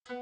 It's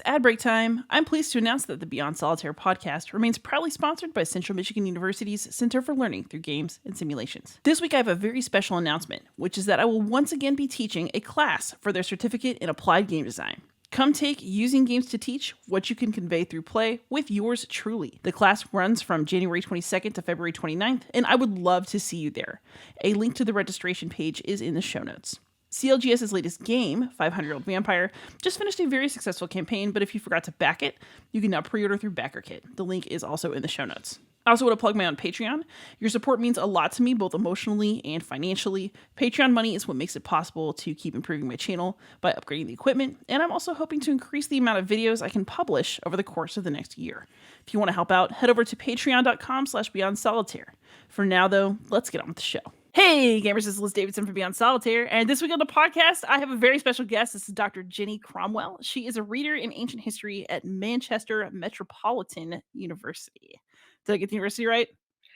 ad break time. I'm pleased to announce that the Beyond Solitaire podcast remains proudly sponsored by Central Michigan University's Center for Learning Through Games and Simulations. This week I have a very special announcement, which is that I will once again be teaching a class for their certificate in applied game design. Come take Using Games to Teach What You Can Convey Through Play with yours truly. The class runs from January 22nd to February 29th, and I would love to see you there. A link to the registration page is in the show notes. CLGS's latest game, 500-Year-Old Vampire, just finished a very successful campaign, but if you forgot to back it, you can now pre-order through BackerKit. The link is also in the show notes. I also want to plug my own Patreon. Your support means a lot to me, both emotionally and financially. Patreon money is what makes it possible to keep improving my channel by upgrading the equipment, and I'm also hoping to increase the amount of videos I can publish over the course of the next year. If you want to help out, head over to patreon.com/BeyondSolitaire. For now, though, let's get on with the show. Hey, gamers, this is Liz Davidson from Beyond Solitaire, and this week on the podcast, I have a very special guest. This is Dr. Jenny Cromwell. She is a reader in ancient history at Manchester Metropolitan University. Did I get the university right?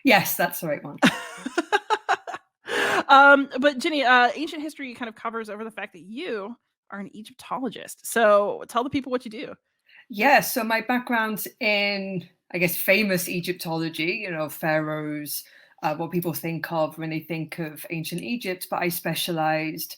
Yes, that's the right one. But Jenny, ancient history kind of covers over the fact that you are an Egyptologist. So tell the people what you do. Yeah, so my background's in, I guess, famous Egyptology, pharaohs, what people think of when they think of ancient Egypt, but I specialized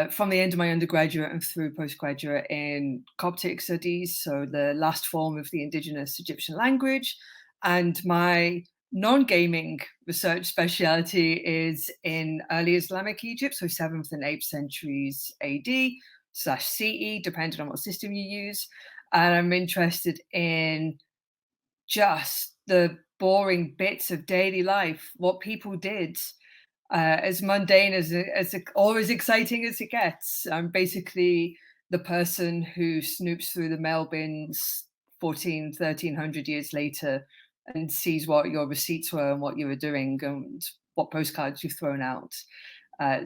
from the end of my undergraduate and through postgraduate in Coptic studies, so the last form of the indigenous Egyptian language. And my non-gaming research speciality is in early Islamic Egypt, so 7th and 8th centuries AD/CE, depending on what system you use. And I'm interested in just the boring bits of daily life, what people did, as mundane or as exciting as it gets. I'm basically the person who snoops through the mail bins 1300 years later and sees what your receipts were and what you were doing and what postcards you've thrown out.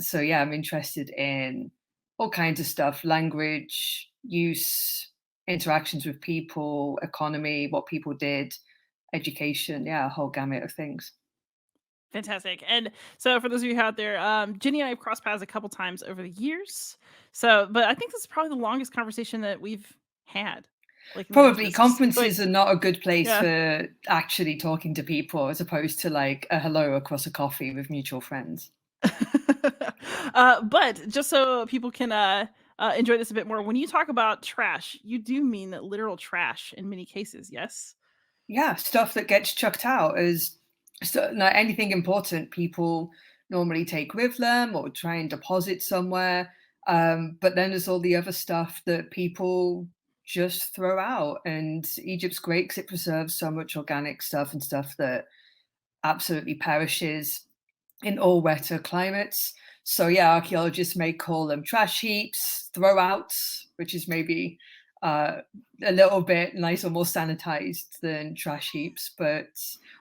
So yeah, I'm interested in all kinds of stuff: language, use, interactions with people, economy, what people did, education, a whole gamut of things. Fantastic. And so for those of you out there, Jenny and I have crossed paths a couple times over the years. So, but I think this is probably the longest conversation that we've had. Probably conferences are not a good place Yeah. for actually talking to people, as opposed to like a hello across a coffee with mutual friends. But just so people can enjoy this a bit more, when you talk about trash, you do mean that literal trash in many cases, yes? Yeah, stuff that gets chucked out as like anything important people normally take with them or try and deposit somewhere. But then there's all the other stuff that people just throw out. And Egypt's great because it preserves so much organic stuff and stuff that absolutely perishes in all wetter climates. So yeah, archaeologists may call them trash heaps, throwouts, which is maybe a little bit nicer, more sanitized than trash heaps,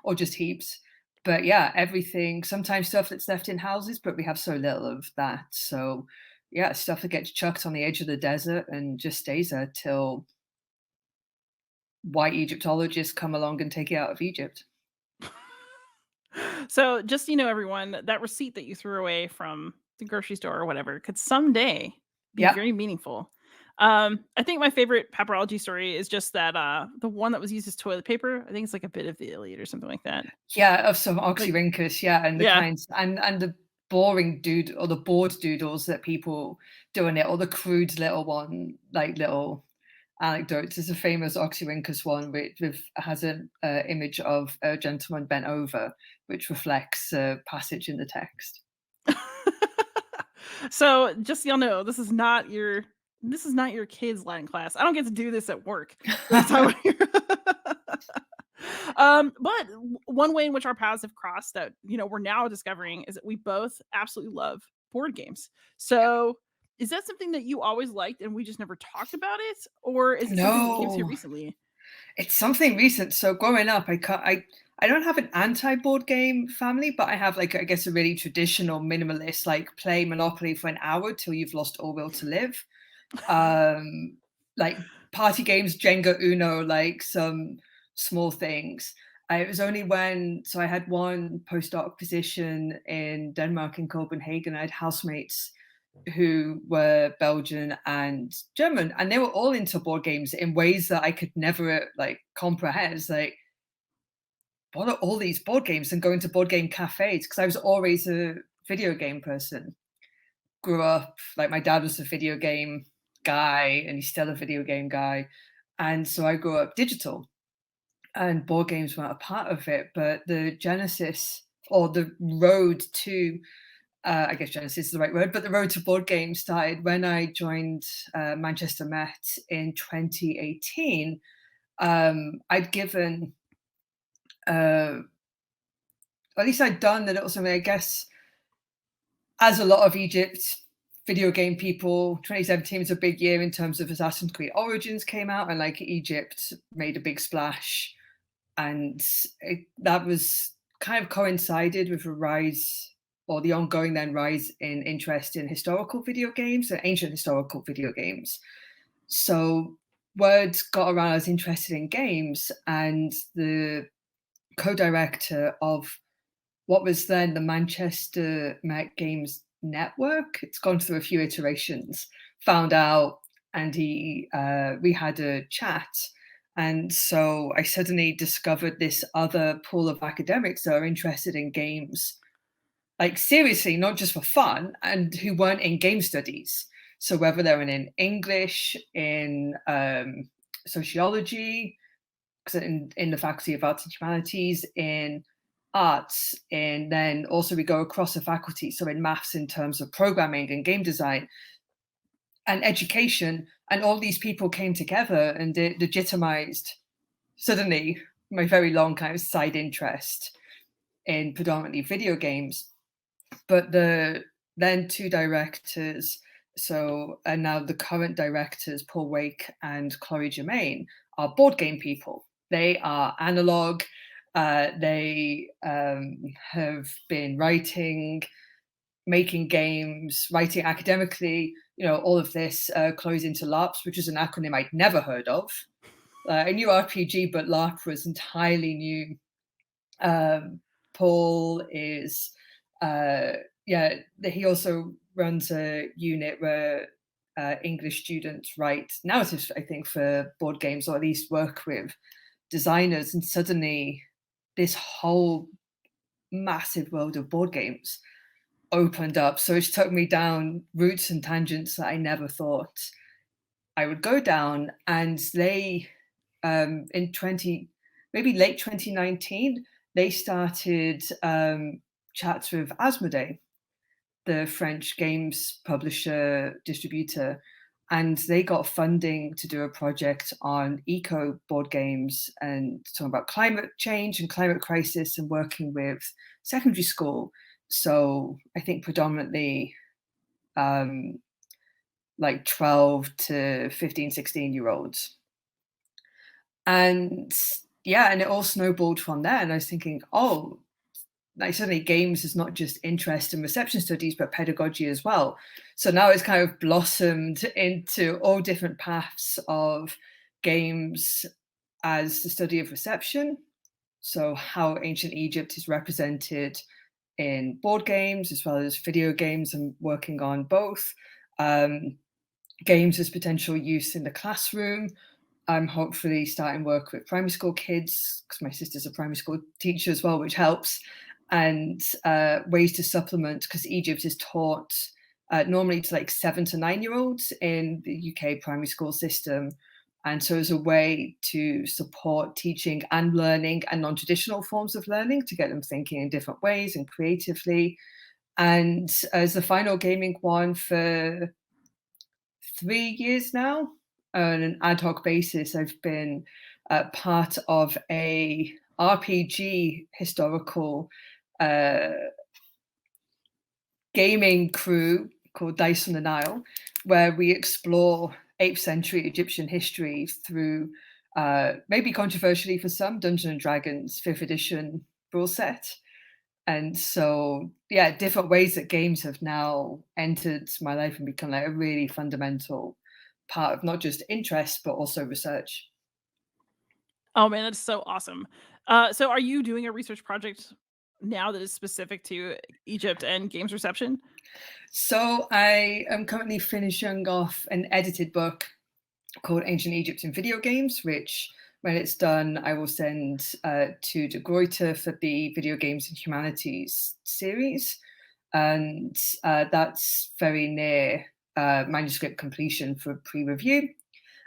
or just heaps. But yeah, everything, sometimes stuff that's left in houses, but we have so little of that. So yeah, stuff that gets chucked on the edge of the desert and just stays there till white Egyptologists come along and take it out of Egypt. So just, everyone, that receipt that you threw away from the grocery store or whatever could someday be very meaningful. I think my favorite papyrology story is just that the one that was used as toilet paper. I think it's like a bit of the Iliad or something like that. Yeah, of some Oxyrhynchus, and the kinds and the boring dude or the board doodles that people do in it, or the crude little one, like little anecdotes. There's a famous Oxyrhynchus one which has an image of a gentleman bent over, which reflects a passage in the text. So just so y'all know, this is not your kids' Latin class. I don't get to do this at work. But one way in which our paths have crossed that, we're now discovering is that we both absolutely love board games. So is that something that you always liked and we just never talked about it? Or is it something that came to you recently? It's something recent. So growing up, I I don't have an anti-board game family, but I have like, I guess, a really traditional minimalist, like play Monopoly for an hour till you've lost all will to live. Like party games, Jenga, Uno, like some small things. It was only when, so I had one postdoc position in Denmark, in Copenhagen. I had housemates who were Belgian and German, and they were all into board games in ways that I could never like comprehend. It's like, what are all these board games? And going to board game cafes, because I was always a video game person. Grew up, like my dad was a video game guy and he's still a video game guy. And so I grew up digital and board games weren't a part of it. But the genesis or the road to, I guess genesis is the right word, but the road to board games started when I joined Manchester Met in 2018. I'd given, at least I'd done a little something, I guess, as a lot of Egypt video game people, 2017 was a big year in terms of Assassin's Creed Origins came out, and like Egypt made a big splash, and that was kind of coincided with a rise, or the ongoing then rise in interest in historical video games and ancient historical video games. So words got around I was interested in games, and the co-director of what was then the Manchester Met Games Network. It's gone through a few iterations. Found out, and we had a chat, and so I suddenly discovered this other pool of academics that are interested in games, like seriously, not just for fun, and who weren't in game studies. So whether they're in English, in sociology, in the Faculty of Arts and Humanities, in arts, and then also we go across the faculty, so in maths in terms of programming and game design and education, and all these people came together and it legitimized suddenly my very long kind of side interest in predominantly video games. But the then two directors, and now the current directors, Paul Wake and Chloe Germain, are board game people. They are analog. They have been writing, making games, writing academically, all of this close into LARPs, which is an acronym I'd never heard of. I knew RPG, but LARP was entirely new. Paul is, he also runs a unit where English students write narratives, I think, for board games, or at least work with designers. And suddenly this whole massive world of board games opened up. So it took me down routes and tangents that I never thought I would go down. And they, in maybe late 2019, they started chats with Asmodee, the French games publisher distributor, and they got funding to do a project on eco board games and talking about climate change and climate crisis and working with secondary school. So I think predominantly like 12 to 15, 16-year-olds. And it all snowballed from there. And I was thinking, like suddenly games is not just interest in reception studies, but pedagogy as well. So now it's kind of blossomed into all different paths of games as the study of reception. So how ancient Egypt is represented in board games as well as video games, and working on both. Games as potential use in the classroom. I'm hopefully starting work with primary school kids, because my sister's a primary school teacher as well, which helps. And ways to supplement, because Egypt is taught normally to like 7 to 9-year-olds in the UK primary school system. And so as a way to support teaching and learning and non-traditional forms of learning, to get them thinking in different ways and creatively. And as the final gaming one for 3 years now, on an ad hoc basis, I've been part of a RPG historical gaming crew called Dice on the Nile, where we explore 8th century Egyptian history through maybe controversially for some, Dungeons and Dragons 5th edition rule set. And so, yeah, different ways that games have now entered my life and become like a really fundamental part of not just interest, but also research. Oh man, that's so awesome. So are you doing a research project now that is specific to Egypt and games reception? So I am currently finishing off an edited book called Ancient Egypt in Video Games, which when it's done, I will send to De Gruyter for the Video Games and Humanities series. And that's very near manuscript completion for pre-review.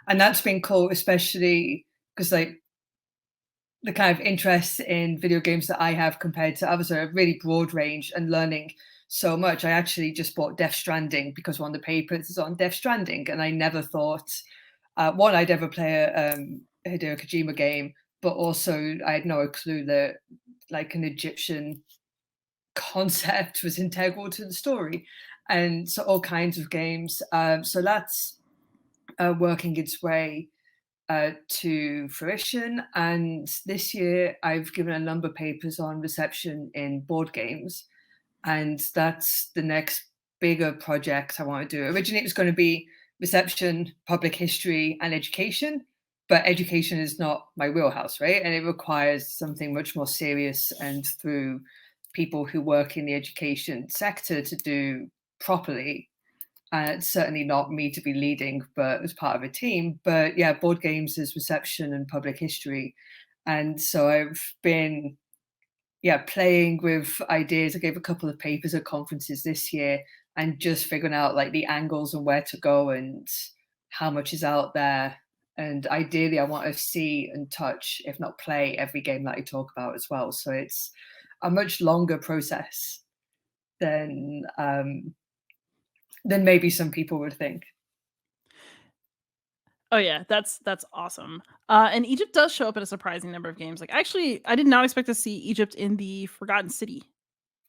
And that's been cool, especially because like the kind of interests in video games that I have compared to others are a really broad range and learning so much. I actually just bought Death Stranding because one of the papers is on Death Stranding, and I never thought one I'd ever play a Hideo Kojima game, but also I had no clue that like an Egyptian concept was integral to the story, and so all kinds of games. So that's working its way to fruition. And this year, I've given a number of papers on reception in board games, and that's the next bigger project I want to do. Originally, it was going to be reception, public history, and education, but education is not my wheelhouse, right? And it requires something much more serious and through people who work in the education sector to do properly. It's certainly not me to be leading, but as part of a team. But yeah, board games is reception and public history. And so I've been, yeah, playing with ideas. I gave a couple of papers at conferences this year and just figuring out like the angles and where to go and how much is out there. And ideally, I want to see and touch, if not play, every game that I talk about as well. So it's a much longer process than maybe some people would think. Oh yeah, that's awesome. And Egypt does show up in a surprising number of games. Like actually, I did not expect to see Egypt in the Forgotten City,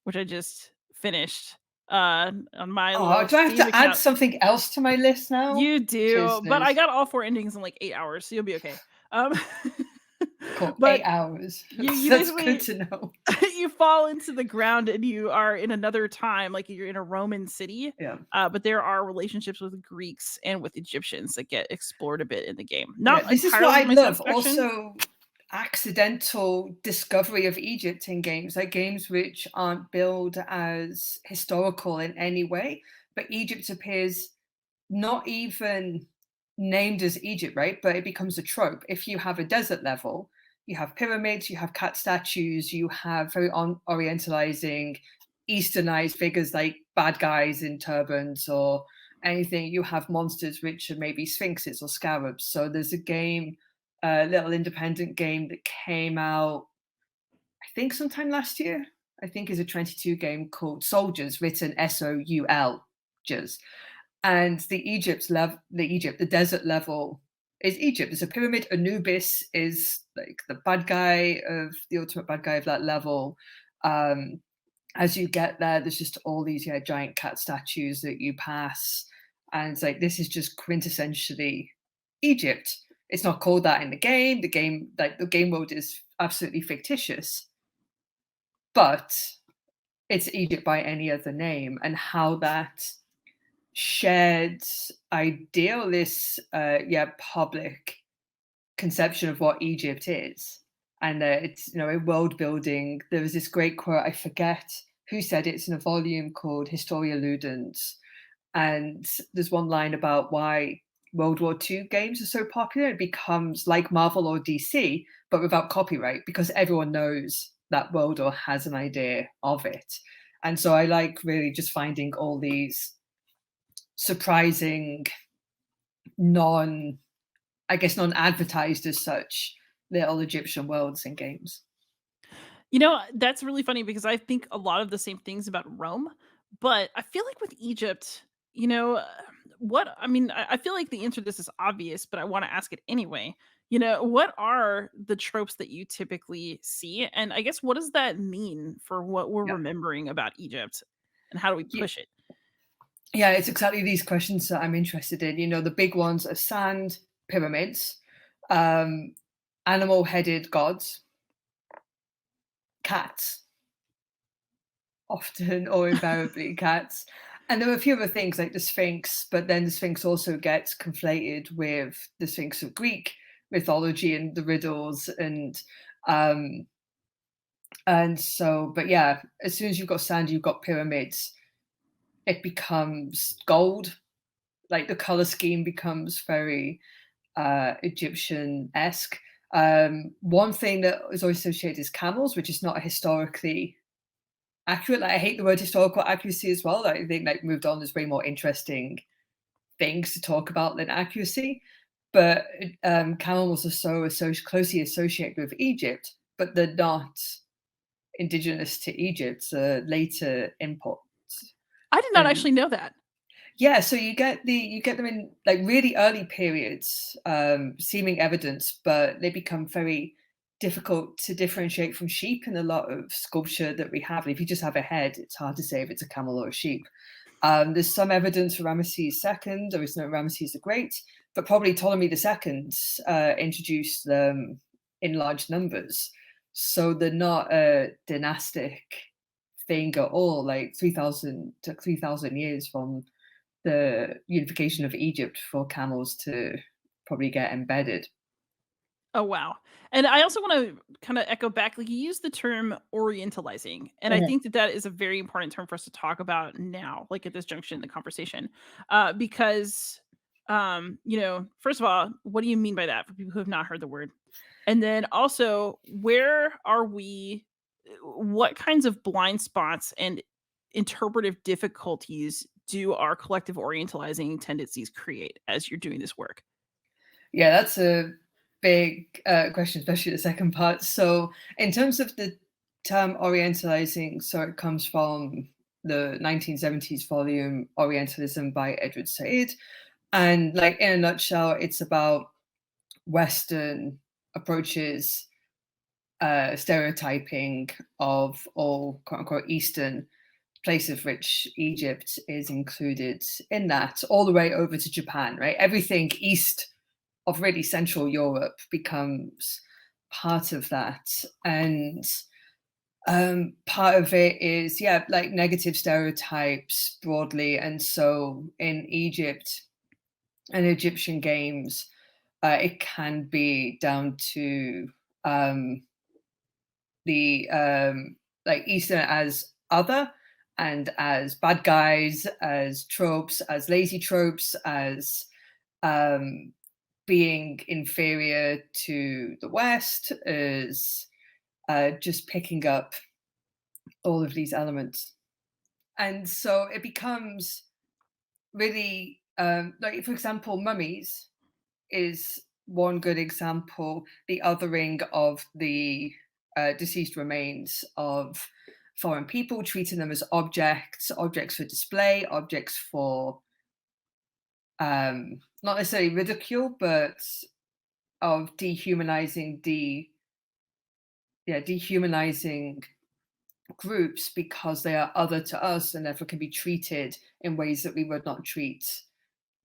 which I just finished on my Oh, little do I have Steam to add account. something else to my list now? You do, but I Jesus. got all 4 endings in like 8 hours, so you'll be okay. Um, Cool. but 8 hours. you That's good basically to know. you fall into the ground and you are in another time, like you're in a Roman city. Yeah. But there are relationships with Greeks and with Egyptians that get explored a bit in the game. Yeah. Not This is what entirely I to my love. satisfaction. Also, accidental discovery of Egypt in games, like games which aren't billed as historical in any way, but Egypt appears not even named as Egypt, right? But it becomes a trope. If you have a desert level, you have pyramids, you have cat statues, you have very orientalizing, easternized figures like bad guys in turbans or anything. You have monsters which are maybe sphinxes or scarabs. So there's a game, a little independent game that came out, I think sometime last year. I think is a 22 game called Soldiers, written Soul, Jers. And the desert level is Egypt. There's a pyramid. Anubis is like the bad guy of the ultimate bad guy of that level. Um, as you get there, there's just all these giant cat statues that you pass, and it's like this is just quintessentially Egypt. It's not called that in the game. The game world is absolutely fictitious, but it's Egypt by any other name, and how that shared ideal, this public conception of what Egypt is, and it's a world building. There was this great quote, I forget who said it, it's in a volume called Historia Ludens, and there's one line about why World War II games are so popular. It becomes like Marvel or DC, but without copyright, because everyone knows that world or has an idea of it. And so I like really just finding all these surprising, non non-advertised as such, little Egyptian worlds in games. That's really funny because I think a lot of the same things about Rome, but I feel like with Egypt, you know, uh, I feel like the answer to this is obvious, but I want to ask it anyway. What are the tropes that you typically see? And I guess what does that mean for what we're Yeah. remembering about Egypt? And how do we Ye- push it? Yeah, it's exactly these questions that I'm interested in. The big ones are sand, pyramids. animal-headed gods, cats, often or invariably cats. And there are a few other things like the Sphinx, but then the Sphinx also gets conflated with the Sphinx of Greek mythology and the riddles um and so, but yeah, as soon as you've got sand, you've got pyramids, it becomes gold. Like the color scheme becomes very Egyptian-esque. One thing that is always associated is camels, which is not historically accurate. Like I hate the word historical accuracy as well. Like, I think like moved on, there's way more interesting things to talk about than accuracy. But camels are so closely associated with Egypt, but they're not indigenous to Egypt. It's a later import. I did not And actually know that. yeah, so you get them in like really early periods, seeming evidence, but they become very difficult to differentiate from sheep in a lot of sculpture that we have. And if you just have a head, it's hard to say if it's a camel or a sheep. There's some evidence for Ramesses II, there is no Ramesses the Great, but probably Ptolemy II introduced them in large numbers. So they're not a dynastic thing at all. Like 3,000 years from the unification of Egypt for camels to probably get embedded. Oh, wow. And I also want to kind of echo back, like you used the term orientalizing. And I think that that is a very important term for us to talk about now, like at this junction in the conversation. Because, first of all, what do you mean by that for people who have not heard the word? And then also, where are we? What kinds of blind spots and interpretive difficulties do our collective orientalizing tendencies create as you're doing this work? Yeah, that's a big question, especially the second part. So, in terms of the term orientalizing, so it comes from the 1970s volume Orientalism by Edward Said. And, like, in a nutshell, it's about Western approaches, stereotyping of all quote unquote Eastern places, which Egypt is included in that, all the way over to Japan, right? Everything east of really Central Europe becomes part of that. And part of it is, yeah, like negative stereotypes broadly. And so in Egypt and Egyptian games, it can be down to the like Eastern as other and as bad guys, as tropes, as lazy tropes, as being inferior to the West, as just picking up all of these elements. And so it becomes really, like, for example, mummies is one good example, the othering of the deceased remains of foreign people, treating them as objects, objects for display, objects for not necessarily ridicule, but of dehumanizing dehumanizing groups because they are other to us and therefore can be treated in ways that we would not treat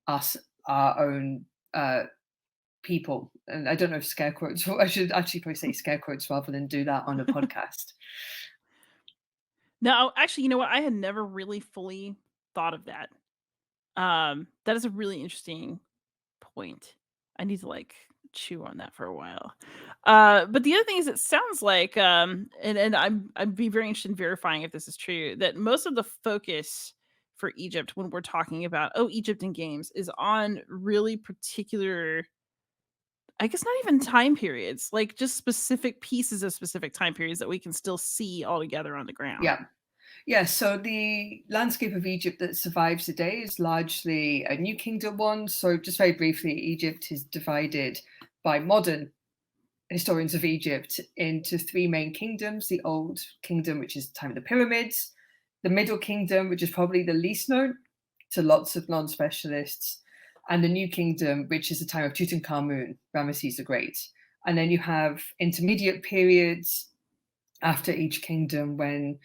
us, our own people. And I don't know if scare quotes, I should actually probably say scare quotes rather than do that on a podcast. Now, actually, you know what? I had never really fully thought of that. That is a really interesting point. I need to like chew on that for a while. But the other thing is it sounds like and I'd be very interested in verifying if this is true, that most of the focus for Egypt when we're talking about Egypt in games is on really particular, I guess not even time periods, like just specific pieces of specific time periods that we can still see all together on the ground. Yeah. Yeah, so the landscape of Egypt that survives today is largely a New Kingdom one. So, just very briefly, Egypt is divided by modern historians of Egypt into three main kingdoms: the Old Kingdom, which is the time of the pyramids, the Middle Kingdom, which is probably the least known to lots of non specialists, and the New Kingdom, which is the time of Tutankhamun, Ramesses the Great. And then you have intermediate periods after each kingdom when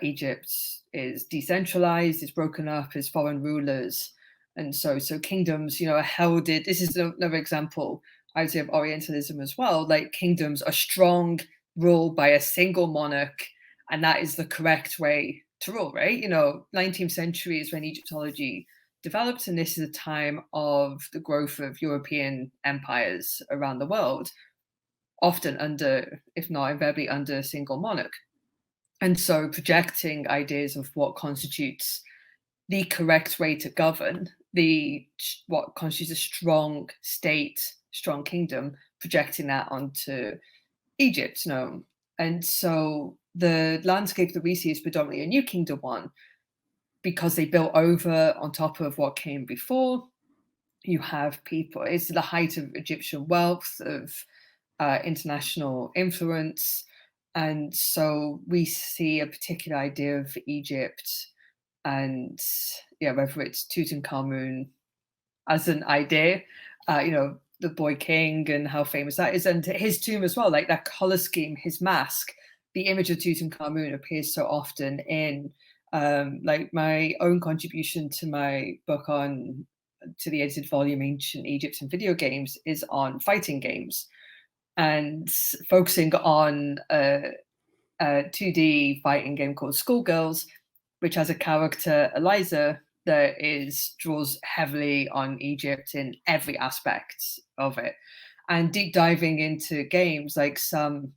Egypt is decentralized, is broken up as foreign rulers. And so kingdoms, are held. This is another example idea of Orientalism as well. Like kingdoms are strong, ruled by a single monarch, and that is the correct way to rule, right? 19th century is when Egyptology developed, and this is a time of the growth of European empires around the world, often under, if not invariably, under a single monarch. And so projecting ideas of what constitutes the correct way to govern, what constitutes a strong state, strong kingdom, projecting that onto Egypt. And so the landscape that we see is predominantly a New Kingdom one, because they built over on top of what came before. You have people, it's the height of Egyptian wealth, of international influence. And so we see a particular idea of Egypt, and whether it's Tutankhamun as an idea, the boy king and how famous that is, and his tomb as well, like that color scheme, his mask, the image of Tutankhamun appears so often in like my own contribution to my book to the edited volume Ancient Egypt and Video Games is on fighting games, and focusing on a 2D fighting game called Schoolgirls, which has a character, Eliza, that draws heavily on Egypt in every aspect of it. And deep diving into games, like some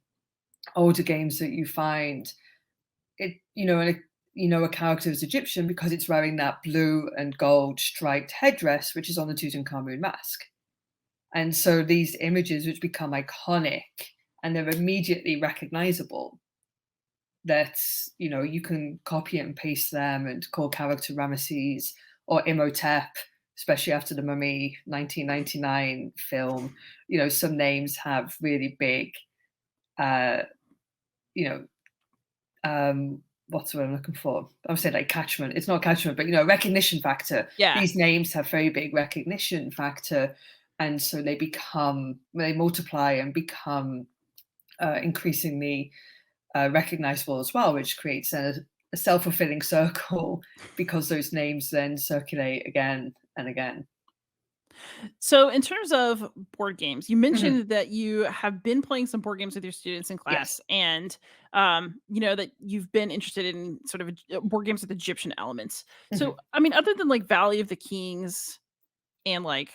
older games that you find, a character is Egyptian because it's wearing that blue and gold striped headdress, which is on the Tutankhamun mask. And so these images, which become iconic and they're immediately recognizable, that you can copy and paste them and call character Ramesses or Imhotep, especially after the Mummy 1999 film. Some names have really big what's the word I'm looking for? I would say like catchment. It's not catchment, but recognition factor. Yeah. These names have very big recognition factor, and so they multiply and become increasingly recognizable as well, which creates a self-fulfilling circle, because those names then circulate again and again. So in terms of board games, you mentioned that you have been playing some board games with your students in class, Yes. and that you've been interested in sort of board games with Egyptian elements. So I mean, other than like Valley of the Kings and like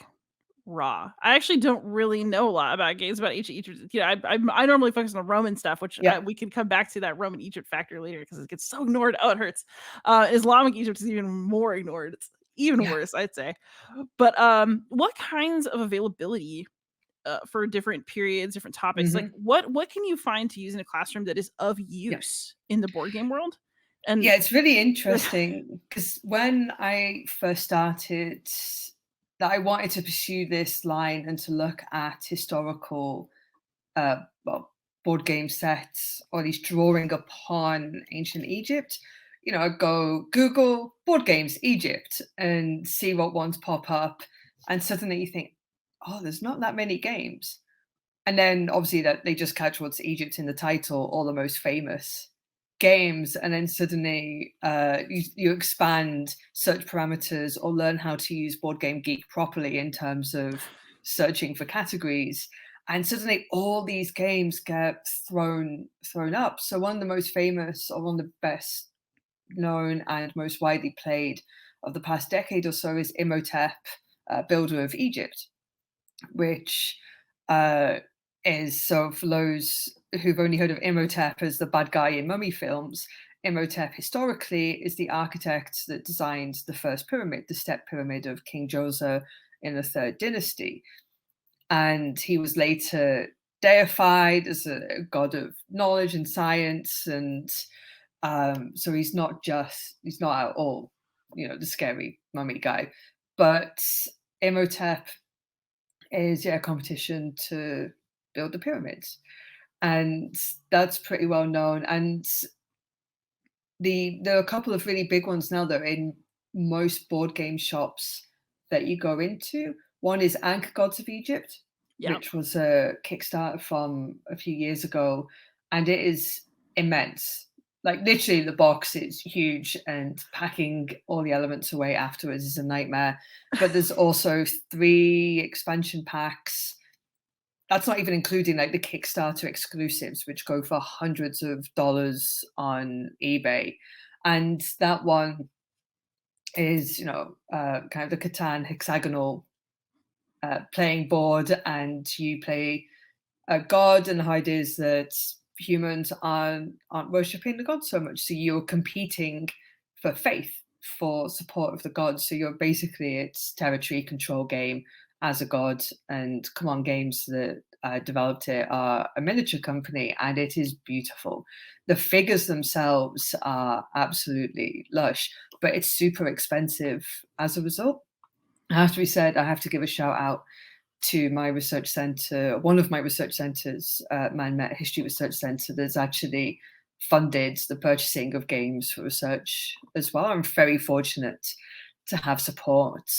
Raw, I actually don't really know a lot about games about Egypt. I normally focus on the Roman stuff, which we can come back to that Roman Egypt factor later because it gets so ignored. Oh, it hurts. Islamic Egypt is even more ignored. It's even worse, I'd say. But what kinds of availability for different periods, different topics, like what can you find to use in a classroom that is of use in the board game world? And it's really interesting because when I first started, that I wanted to pursue this line and to look at historical board game sets, or at least drawing upon ancient Egypt. I'd go Google board games Egypt and see what ones pop up, and suddenly you think, oh, there's not that many games. And then obviously that they just catch what's Egypt in the title, all the most famous games, and then suddenly you expand search parameters or learn how to use Board Game Geek properly in terms of searching for categories, and suddenly all these games get thrown up. So one of the most famous, or one of the best known and most widely played of the past decade or so, is Imhotep, Builder of Egypt, which is, so for those who've only heard of Imhotep as the bad guy in mummy films, Imhotep historically is the architect that designed the first pyramid, the step pyramid of King Djoser in the Third Dynasty. And he was later deified as a god of knowledge and science. And so he's not at all, the scary mummy guy. But Imhotep is a competition to build the pyramids, and that's pretty well known. And there are a couple of really big ones now that are in most board game shops that you go into. One is Ankh Gods of Egypt, which was a Kickstarter from a few years ago, and it is immense. Like literally the box is huge, and packing all the elements away afterwards is a nightmare. But there's also 3 expansion packs, that's not even including like the Kickstarter exclusives, which go for hundreds of dollars on eBay. And that one is, kind of the Catan hexagonal playing board, and you play a god, and the idea is that humans aren't worshipping the god so much, so you're competing for faith, for support of the gods. So you're basically, it's territory control game as a god. And Come On Games that developed it are a miniature company, and it is beautiful. The figures themselves are absolutely lush, but it's super expensive as a result. I have to be said, I have to give a shout out to my research center, one of my research centers, Man Met History Research Center, that's actually funded the purchasing of games for research as well. I'm very fortunate to have support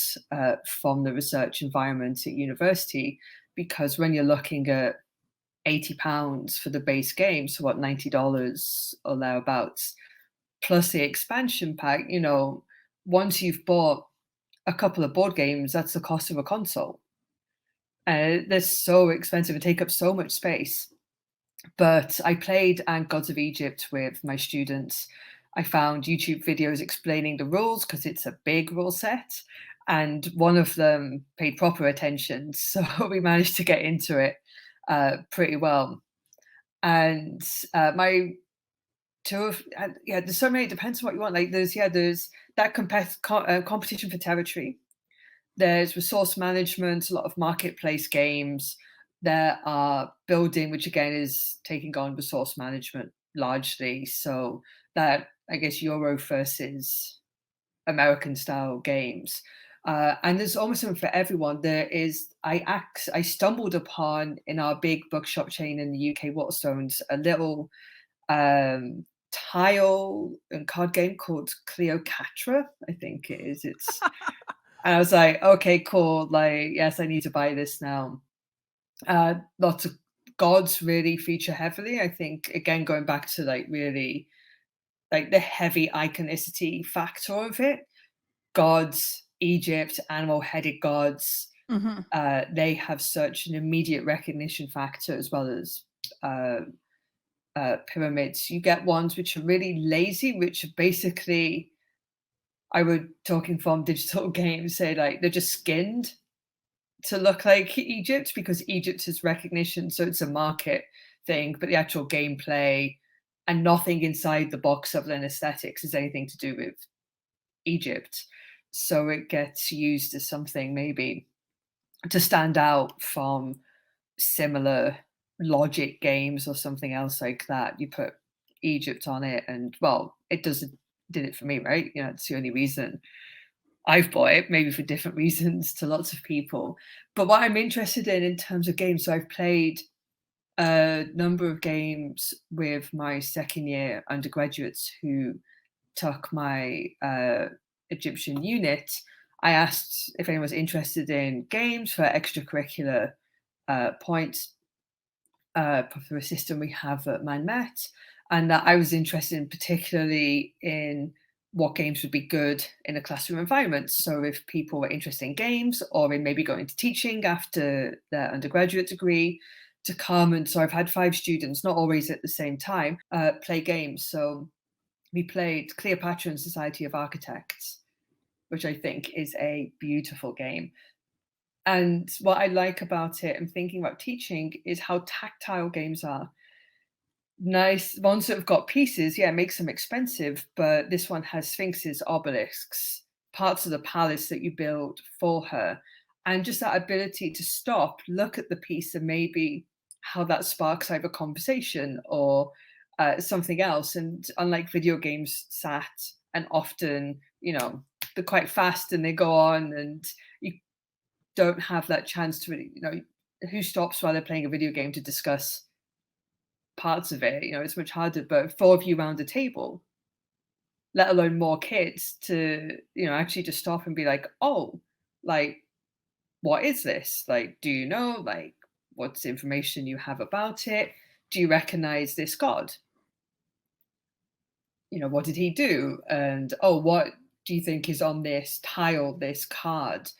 from the research environment at university, because when you're looking at £80 for the base game, so what, $90 or thereabouts, plus the expansion pack, once you've bought a couple of board games, that's the cost of a console. They're so expensive and take up so much space. But I played and Gods of Egypt with my students. I found YouTube videos explaining the rules, because it's a big rule set, and one of them paid proper attention. So we managed to get into it pretty well. And my two of, there's so many, it depends on what you want. Like there's that competition for territory. There's resource management, a lot of marketplace games. There are building, which again is taking on resource management largely. So that, I guess, Euro versus American style games. And there's almost something for everyone. I stumbled upon, in our big bookshop chain in the UK, Waterstones, a little tile and card game called Cleopatra, I think it is. And I was like, okay, cool. Like, yes, I need to buy this now. Lots of gods really feature heavily. I think, again, going back to like really like the heavy iconicity factor of it. Gods, Egypt, animal-headed gods. They have such an immediate recognition factor, as well as pyramids. You get ones which are really lazy, which are basically, I would, talking from digital games, say like they're just skinned to look like Egypt, because Egypt is recognition, so it's a market thing, but the actual gameplay and nothing inside the box other than aesthetics has anything to do with Egypt. So it gets used as something maybe to stand out from similar logic games or something else like that. You put Egypt on it, and well, it did it for me, right? It's the only reason I've bought it, maybe for different reasons to lots of people. But what I'm interested in terms of games, so I've played a number of games with my second year undergraduates who took my Egyptian unit. I asked if anyone was interested in games for extracurricular points for a system we have at Man Met, and that I was interested in particularly in what games would be good in a classroom environment. So if people were interested in games, or in maybe going to teaching after their undergraduate degree, to come. And so I've had 5 students, not always at the same time, play games. So we played Cleopatra and Society of Architects, which I think is a beautiful game. And what I like about it, and thinking about teaching, is how tactile games are. Nice ones that have got pieces, yeah, makes them expensive, but this one has sphinxes, obelisks, parts of the palace that you build for her, and just that ability to stop, look at the piece, and maybe how that sparks either conversation or something else. And unlike video games, and often, they're quite fast and they go on, and you don't have that chance to really, who stops while they're playing a video game to discuss parts of it? It's much harder. But 4 of you around a table, let alone more kids, to actually just stop and be like, oh, like, what is this? Like, do you know, like, what's the information you have about it? Do you recognize this god? What did he do? And oh, what do you think is on this tile, this card?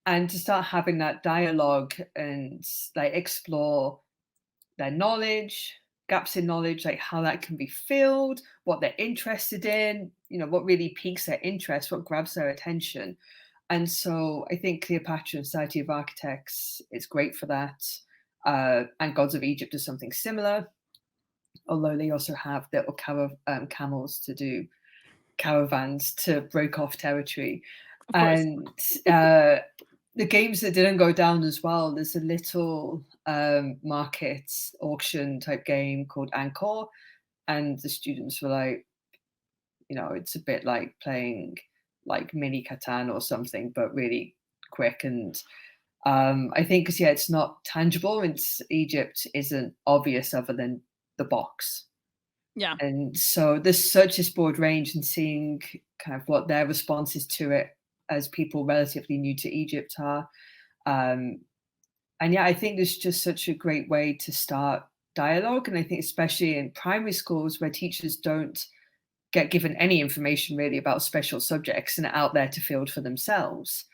and to start having that dialogue and like explore their knowledge, gaps in knowledge, like how that can be filled, what they're interested in, what really piques their interest, what grabs their attention. And so I think Cleopatra and Society of Architects is great for that. And Gods of Egypt does something similar, although they also have little camels to do caravans to break off territory. Of course. And the games that didn't go down as well, there's a little market auction type game called Angkor. And the students were like, it's a bit like playing like mini Catan or something, but really quick. And I think because it's not tangible, and Egypt isn't obvious other than the box. Yeah. And so there's such this broad range, and seeing kind of what their responses to it as people relatively new to Egypt are. And yeah, I think there's just such a great way to start dialogue. And I think especially in primary schools where teachers don't get given any information really about special subjects and are out there to field for themselves,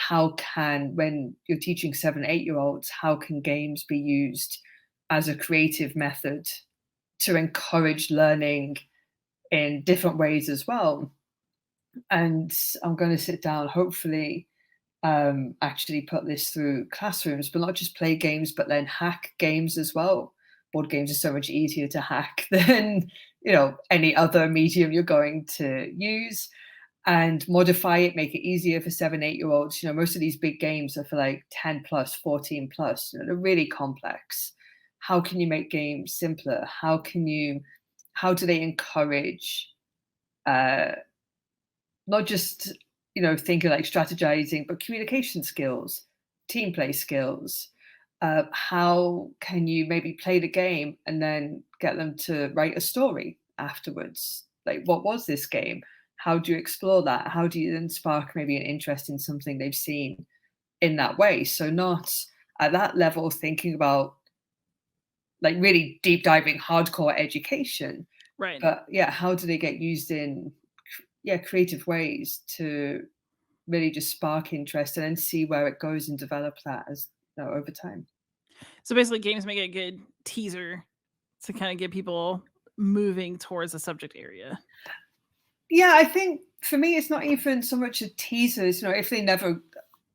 when you're teaching 7, 8-year-olds, how can games be used as a creative method to encourage learning in different ways as well? And I'm going to sit down, hopefully, actually put this through classrooms, but not just play games, but then hack games as well. Board games are so much easier to hack than any other medium you're going to use, and modify it, make it easier for 7, 8-year-olds. Most of these big games are for like 10 plus, 14 plus. They're really complex. How can you make games simpler? How do they encourage not just thinking like strategizing, but communication skills, team play skills? How can you maybe play the game and then get them to write a story afterwards? Like, what was this game? How do you explore that? How do you then spark maybe an interest in something they've seen in that way? So not at that level thinking about like really deep diving hardcore education, Right. but how do they get used in creative ways to really just spark interest and then see where it goes and develop that as over time. So basically, games make a good teaser to kind of get people moving towards the subject area. Yeah, I think for me, it's not even so much a teaser. If they never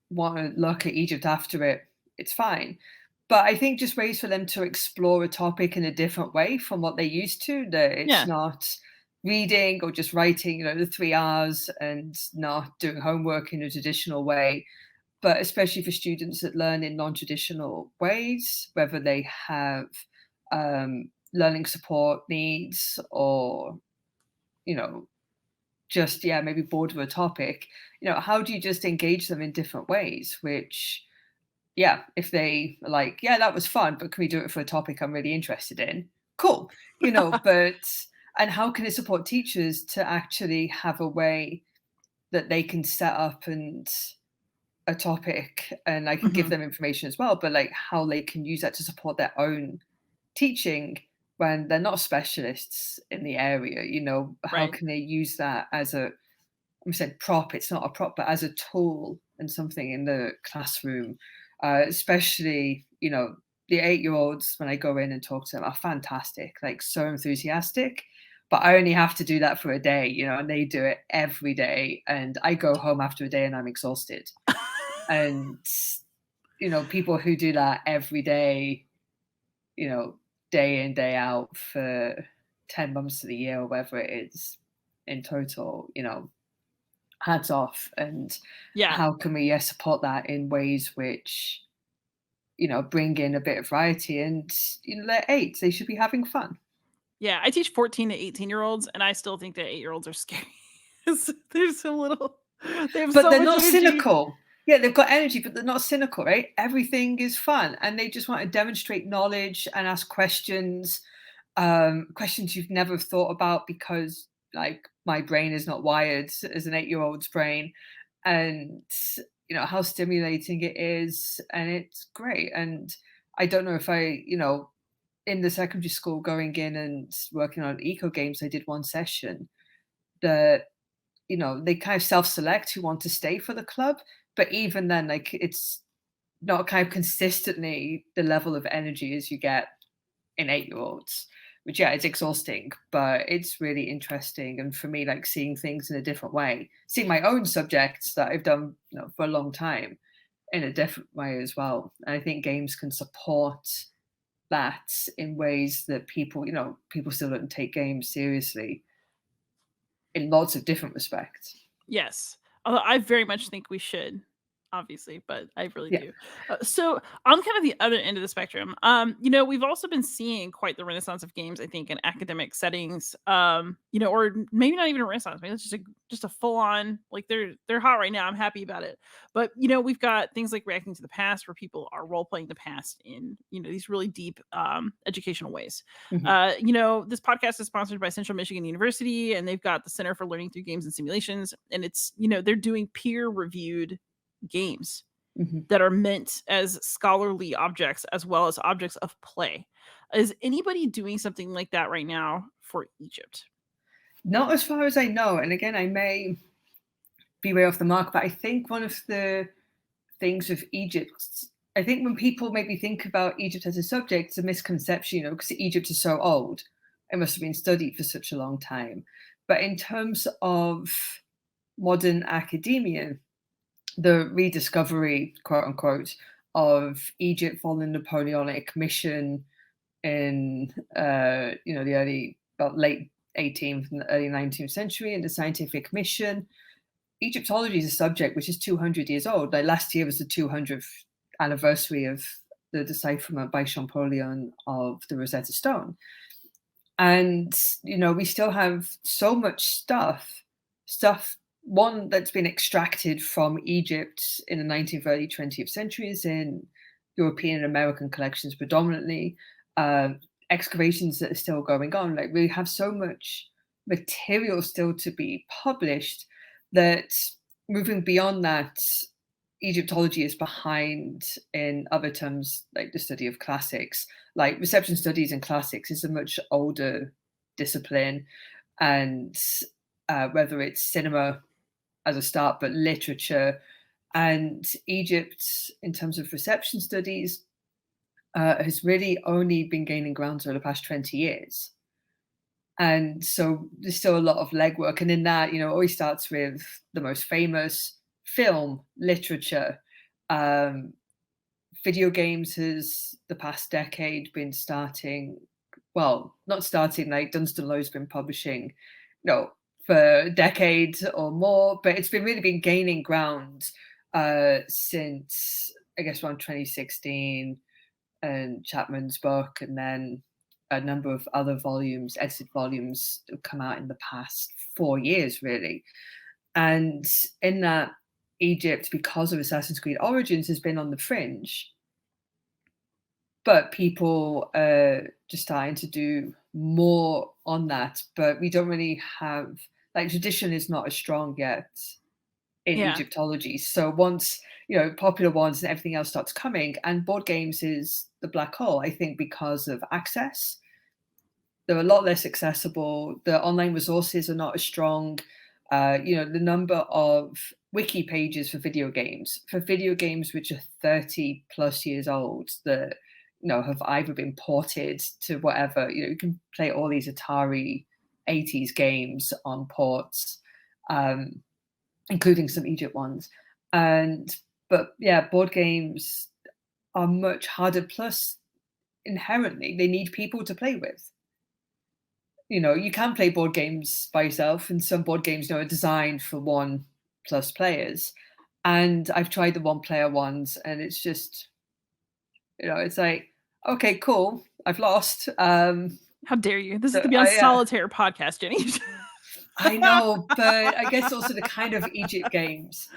want to look at Egypt after it, it's fine. But I think just ways for them to explore a topic in a different way from what they used to. That it's Yeah. not reading or just writing, the 3 hours and not doing homework in a traditional way. But especially for students that learn in non-traditional ways, whether they have learning support needs or, just, maybe bored of a topic, how do you just engage them in different ways? Which, if they are like, that was fun, but can we do it for a topic I'm really interested in? Cool. And how can it support teachers to actually have a way that they can set up and a topic, and I can give them information as well, but like how they can use that to support their own teaching when they're not specialists in the area. How Right. can they use that as I said prop, it's not a prop, but as a tool and something in the classroom, especially, the 8-year-olds, when I go in and talk to them, are fantastic, like so enthusiastic. But I only have to do that for a day, and they do it every day. And I go home after a day and I'm exhausted. And, people who do that every day, day in, day out for 10 months of the year or whatever it is in total, hats off. And Yeah. how can we support that in ways which, bring in a bit of variety? And, they're 8, they should be having fun. Yeah. I teach 14 to 18-year-olds, and I still think that 8-year-olds are scary. They're so little. They have But so they're much not energy. cynical. Yeah, they've got energy, but they're not cynical, right? Everything is fun, and they just want to demonstrate knowledge and ask questions, questions you've never thought about because, like, my brain is not wired as an 8-year-old's brain, and how stimulating it is, and it's great. And I don't know if in the secondary school going in and working on eco games, I did one session that they kind of self-select who want to stay for the club. But even then, like, it's not kind of consistently the level of energy as you get in 8-year-olds, which, yeah, it's exhausting, but it's really interesting. And for me, like, seeing things in a different way, seeing my own subjects that I've done for a long time in a different way as well. And I think games can support that in ways that people still don't take games seriously in lots of different respects. Yes. Although I very much think we should, obviously, but I really Yeah. do. So on kind of the other end of the spectrum, we've also been seeing quite the renaissance of games, I think, in academic settings. Or maybe not even a renaissance, maybe it's just a full on, like, they're hot right now. I'm happy about it. But we've got things like reacting to the past, where people are role playing the past in these really deep educational ways. Mhm. This podcast is sponsored by Central Michigan University, and they've got the Center for Learning Through Games and Simulations. And it's, they're doing peer reviewed games Mhm. that are meant as scholarly objects as well as objects of play. Is anybody doing something like that right now for Egypt? Not as far as I know. And again, I may be way off the mark, but I think one of the things with Egypt, I think when people maybe think about Egypt as a subject, it's a misconception, because Egypt is so old. It must have been studied for such a long time. But in terms of modern academia, the rediscovery, quote unquote, of Egypt following Napoleonic mission in the late 18th and early 19th century, and the scientific mission. Egyptology is a subject which is 200 years old. Like, last year was the 200th anniversary of the decipherment by Champollion of the Rosetta Stone. And, we still have so much stuff, one that's been extracted from Egypt in the 19th, early 20th centuries in European and American collections predominantly, excavations that are still going on. Like, we have so much material still to be published that moving beyond that, Egyptology is behind in other terms, like the study of classics. Like, reception studies and classics is a much older discipline, and whether it's cinema as a start, but literature and Egypt in terms of reception studies has really only been gaining ground over the past 20 years. And so there's still a lot of legwork. And in that, it always starts with the most famous: film, literature. Um, Video games has, the past decade, been not starting, like Dunstan Lowe's been publishing, for a decade or more, but it's been really been gaining ground since, I guess, around 2016 and Chapman's book, and then a number of other volumes, edited volumes, that have come out in the past 4 years, really. And in that, Egypt, because of Assassin's Creed Origins, has been on the fringe. But people are just starting to do more on that. But we don't really have, like, tradition is not as strong yet in Yeah. Egyptology. So once, popular ones and everything else starts coming, and board games is the black hole, I think, because of access. They're a lot less accessible. The online resources are not as strong. The number of wiki pages for video games which are 30 plus years old, that have either been ported to whatever, you can play all these Atari 80s games on ports, including some Egypt ones. But yeah, board games are much harder. Plus, inherently, they need people to play with. You can play board games by yourself, and some board games are designed for 1+ players. And I've tried the 1-player ones, and it's just, it's like, okay, cool, I've lost. How dare you? This is So the Beyond Solitaire podcast, Jenny. I know, but I guess also the kind of Egypt games.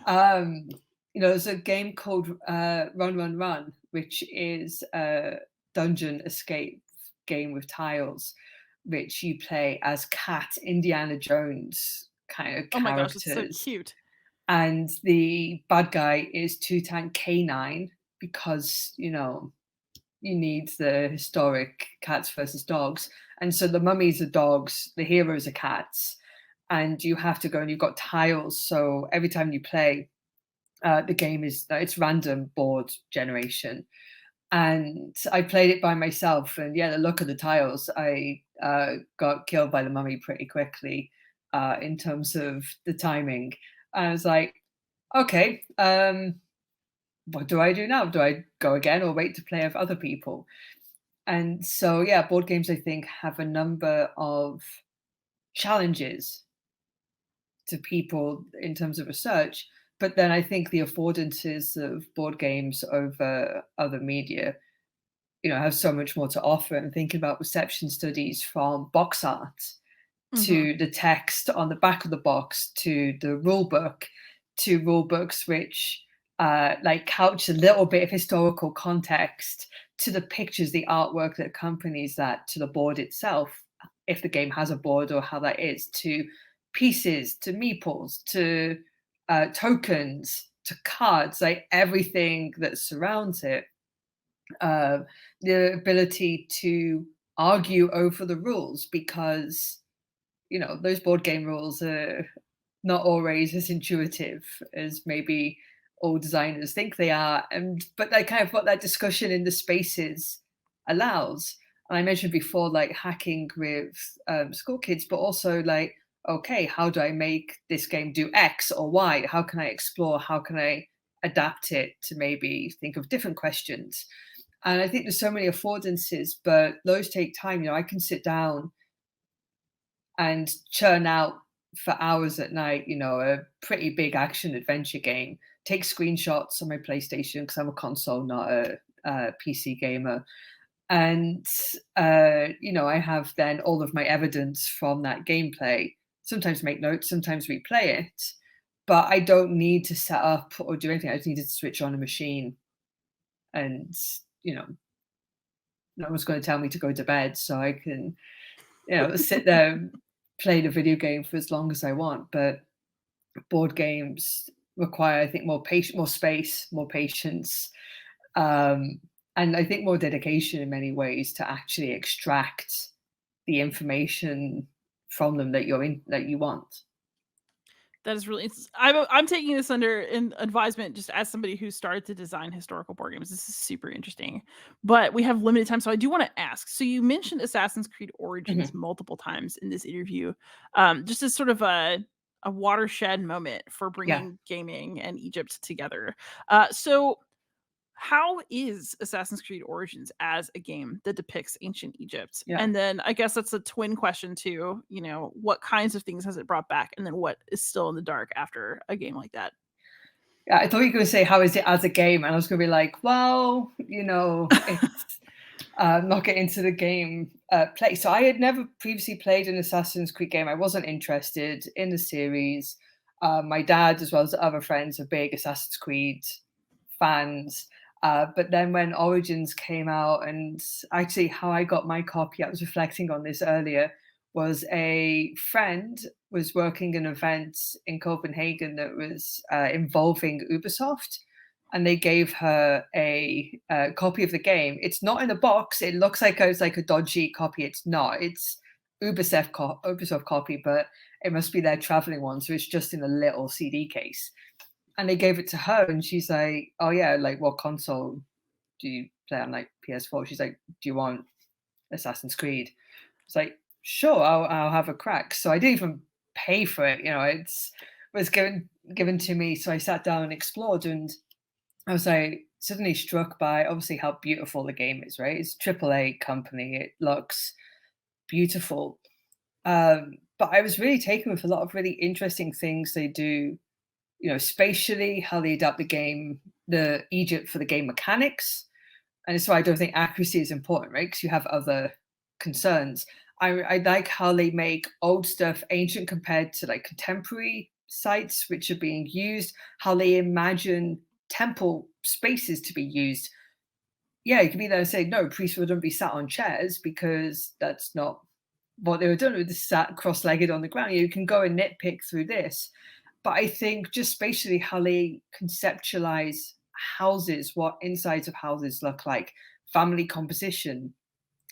There's a game called Run Run Run, which is a dungeon escape game with tiles, which you play as Cat Indiana Jones kind of Oh my gosh, it's so characters. cute. And the bad guy is Tutankhamun Canine, because, you need the historic cats versus dogs. And so the mummies are dogs, the heroes are cats. and you have to go and you've got tiles. So every time you play, the game it's random board generation. And I played it by myself, and yeah, the look of the tiles, I got killed by the mummy pretty quickly in terms of the timing. And I was like, okay, what do I do now? Do I go again or wait to play with other people? And so, yeah, board games, I think, have a number of challenges to people in terms of research. But then I think the affordances of board games over other media, have so much more to offer. And thinking about reception studies, from box art Mm-hmm. to the text on the back of the box to the rule book to rule books which like couch a little bit of historical context, to the pictures, the artwork that accompanies that, to the board itself, if the game has a board or how that is, to pieces, to meeples, to tokens, to cards, like everything that surrounds it. The ability to argue over the rules, because those board game rules are not always as intuitive as maybe all designers think they are, but they kind of what that discussion in the spaces allows. And I mentioned before, like hacking with school kids, but also like, okay, how do I make this game do X or Y? How can I explore? How can I adapt it to maybe think of different questions? And I think there's so many affordances, but those take time. I can sit down and churn out for hours at night, a pretty big action adventure game, take screenshots on my PlayStation because I'm a console, not a PC gamer. And, I have then all of my evidence from that gameplay, sometimes make notes, sometimes replay it. But I don't need to set up or do anything. I just need to switch on a machine, and, no one's going to tell me to go to bed, so I can, sit there and play the video game for as long as I want. But board games require, I think, more space, more patience, and I think more dedication in many ways to actually extract the information from them that you want. That is really. I'm taking this under advisement just as somebody who started to design historical board games. This is super interesting, but we have limited time, so I do want to ask. So you mentioned Assassin's Creed Origins Mhm. multiple times in this interview, just as sort of a watershed moment for Yeah. bringing gaming and Egypt together. So how is Assassin's Creed Origins as a game that depicts ancient Egypt? Yeah. And then I guess that's a twin question too, what kinds of things has it brought back? And then what is still in the dark after a game like that? Yeah, I thought you were going to say, how is it as a game? And I was going to be like, well, it's not get into the game play. So I had never previously played an Assassin's Creed game. I wasn't interested in the series. My dad, as well as other friends, are big Assassin's Creed fans. But then when Origins came out, and actually how I got my copy, I was reflecting on this earlier, was a friend was working an event in Copenhagen that was involving Ubisoft, and they gave her a copy of the game. It's not in the box. It looks like it's like a dodgy copy. It's not. It's Ubisoft copy, but it must be their traveling one. So it's just in a little CD case. And they gave it to her, and she's like, "Oh yeah, like what console do you play on?" Like PS4. She's like, "Do you want Assassin's Creed?" It's like, "Sure, I'll have a crack." So I didn't even pay for it. It was given to me. So I sat down and explored, and I was like suddenly struck by obviously how beautiful the game is. Right, it's a AAA company. It looks beautiful, but I was really taken with a lot of really interesting things they do. Spatially, how they adapt the Egypt for the game mechanics. And it's why I don't think accuracy is important, right? Because you have other concerns. I like how they make old stuff ancient compared to like contemporary sites which are being used, how they imagine temple spaces to be used. Yeah, you can be there and say, no, priests wouldn't be sat on chairs because that's not what they were doing. They were just sat cross-legged on the ground. You can go and nitpick through this. But I think just spatially how they conceptualize houses, what insides of houses look like, family composition.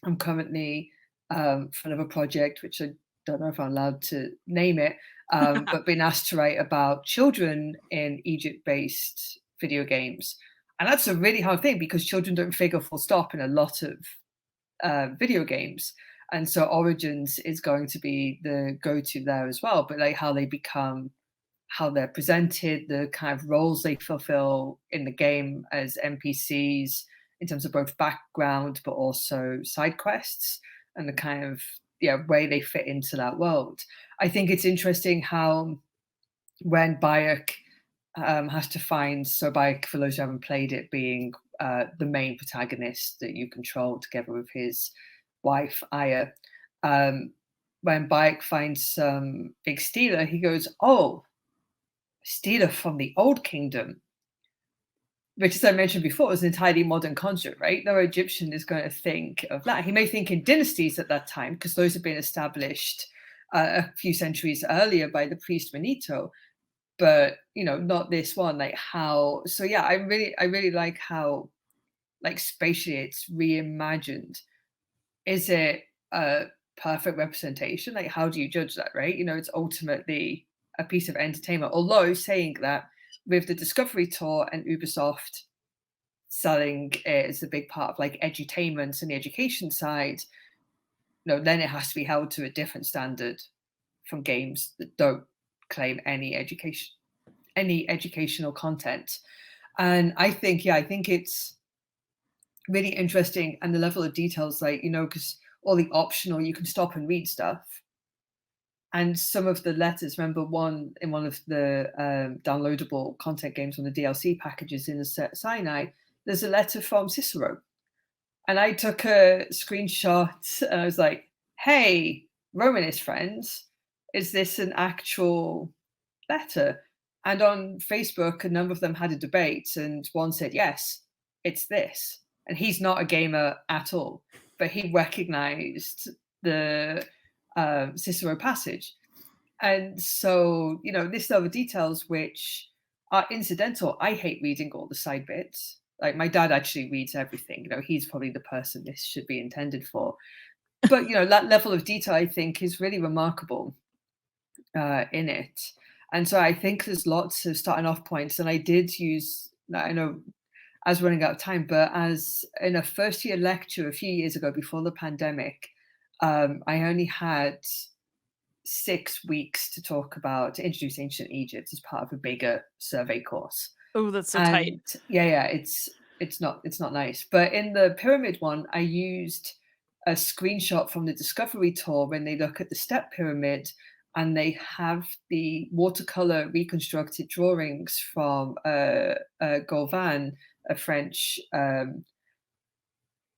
I'm currently front of a project which I don't know if I'm allowed to name it, but been asked to write about children in Egypt-based video games. And that's a really hard thing because children don't figure full stop in a lot of video games. And so Origins is going to be the go-to there as well, but like how they become, how they're presented, the kind of roles they fulfill in the game as NPCs in terms of both background but also side quests, and the kind of way they fit into that world. I think it's interesting how when Bayek has to find, so Bayek, for those who haven't played it, being the main protagonist that you control together with his wife Aya. When Bayek finds some big stela, he goes, "Oh, stela from the Old Kingdom," which, as I mentioned before, is an entirely modern concept, right? No Egyptian is going to think of that. He may think in dynasties at that time, because those have been established a few centuries earlier by the priest Manito, but not this one. Like how? So yeah, I really like how, like, spatially it's reimagined. Is it a perfect representation? Like, how do you judge that, right? It's ultimately a piece of entertainment. Although saying that, with the Discovery Tour and Ubisoft selling it as a big part of like edutainment and the education side, then it has to be held to a different standard from games that don't claim any educational content. And I think it's really interesting, and the level of details, like, because all the optional, you can stop and read stuff. And some of the letters, remember one of the downloadable content games on the DLC packages in the Sinai, there's a letter from Cicero. And I took a screenshot and I was like, hey, Romanist friends, is this an actual letter? And on Facebook, a number of them had a debate, and one said, yes, it's this. And he's not a gamer at all, but he recognized the Cicero passage. And so, this level of details which are incidental. I hate reading all the side bits. Like, my dad actually reads everything. He's probably the person this should be intended for. But, that level of detail, I think, is really remarkable in it. And so I think there's lots of starting off points. And I did use, I know I was running out of time, but as in a first year lecture a few years ago before the pandemic, I only had 6 weeks to introduce ancient Egypt as part of a bigger survey course. Oh, that's so tight. Yeah, it's not nice. But in the pyramid one, I used a screenshot from the Discovery Tour when they look at the step pyramid, and they have the watercolor reconstructed drawings from Gauvin, a French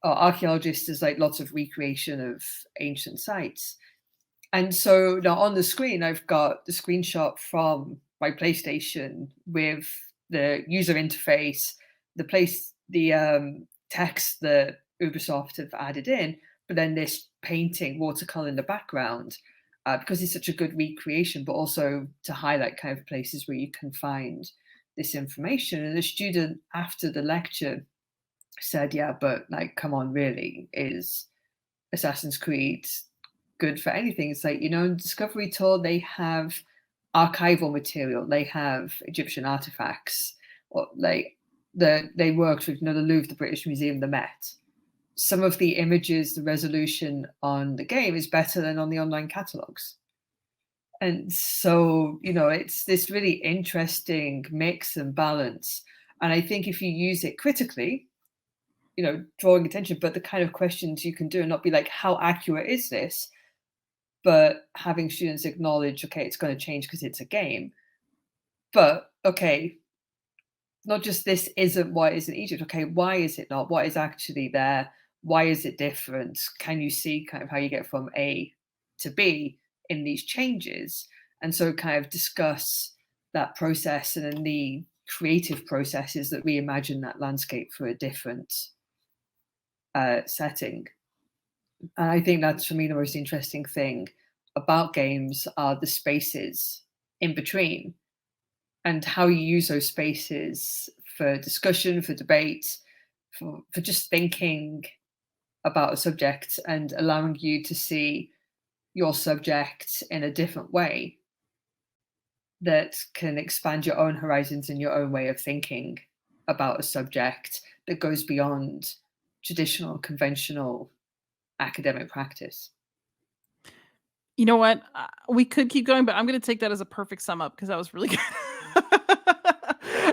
archaeologist. There's like lots of recreation of ancient sites. And so now on the screen, I've got the screenshot from my PlayStation with the user interface, the text that Ubisoft have added in, but then this painting watercolor in the background, because it's such a good recreation, but also to highlight kind of places where you can find this information. And the student after the lecture said, yeah, but like, come on, really, is Assassin's Creed good for anything? It's like, in Discovery Tour, they have archival material, they have Egyptian artifacts, or like they worked with the Louvre, the British Museum, the Met. Some of the images, the resolution on the game is better than on the online catalogs. And so, it's this really interesting mix and balance. And I think if you use it critically, drawing attention, but the kind of questions you can do and not be like, how accurate is this? But having students acknowledge, okay, it's going to change because it's a game. But okay, not just this isn't what is in Egypt. Okay, why is it not? What is actually there? Why is it different? Can you see kind of how you get from A to B in these changes? And so kind of discuss that process and then the creative processes that reimagine that landscape for a different setting. And I think that's, for me, the most interesting thing about games are the spaces in between and how you use those spaces for discussion, for debate, for just thinking about a subject and allowing you to see, your subject in a different way that can expand your own horizons and your own way of thinking about a subject that goes beyond traditional, conventional academic practice. You know what? We could keep going, but I'm gonna take that as a perfect sum up because that was really good.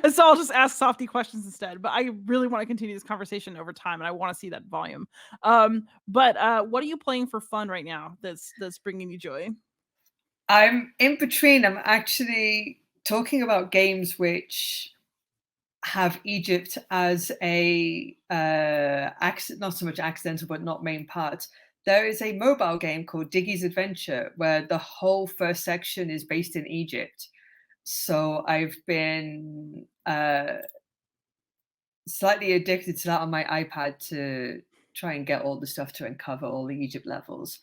And so I'll just ask softy questions instead, but I really wanna continue this conversation over time, and I wanna see that volume. But what are you playing for fun right now that's bringing you joy? I'm in between. I'm actually talking about games which have Egypt as a not so much accidental, but not main part. There is a mobile game called Diggy's Adventure where the whole first section is based in Egypt. So I've been slightly addicted to that on my iPad to try and get all the stuff to uncover all the Egypt levels.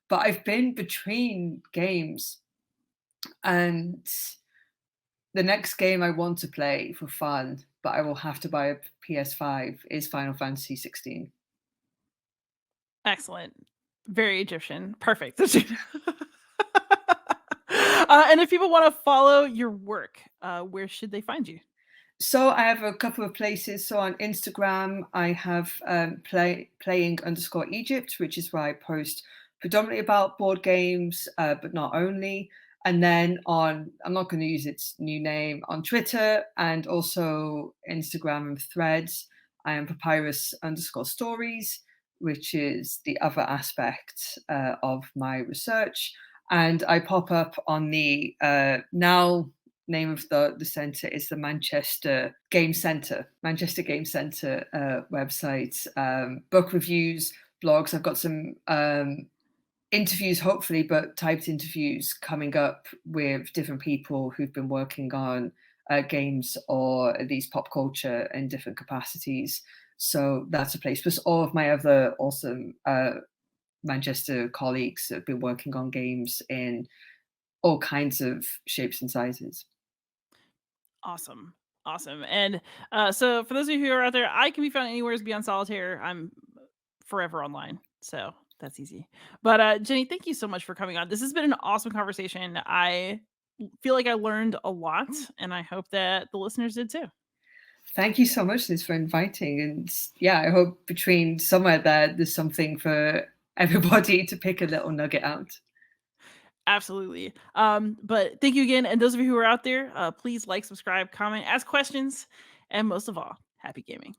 But I've been between games, and the next game I want to play for fun, but I will have to buy a PS5, is Final Fantasy 16. Excellent. Very Egyptian. Perfect. And if people wanna follow your work, where should they find you? So I have a couple of places. So on Instagram, I have playing underscore Egypt, which is where I post predominantly about board games, but not only. And then I'm not going to use its new name, on Twitter and also Instagram and Threads, I am papyrus underscore stories, which is the other aspect of my research. And I pop up on the now name of the centre is the Manchester Game Centre website, book reviews, blogs. I've got some interviews, hopefully, but typed interviews coming up with different people who've been working on games or these pop culture in different capacities. So that's a place. Plus, all of my other awesome Manchester colleagues have been working on games in all kinds of shapes and sizes. Awesome. Awesome. And so for those of you who are out there, I can be found anywhere beyond solitaire. I'm forever online. So that's easy. But Jenny, thank you so much for coming on. This has been an awesome conversation. I feel like I learned a lot, and I hope that the listeners did too. Thank you so much, Liz, for inviting. And yeah, I hope between somewhere there's something for everybody to pick a little nugget out. Absolutely. But thank you again. And those of you who are out there, please like, subscribe, comment, ask questions, and most of all, happy gaming.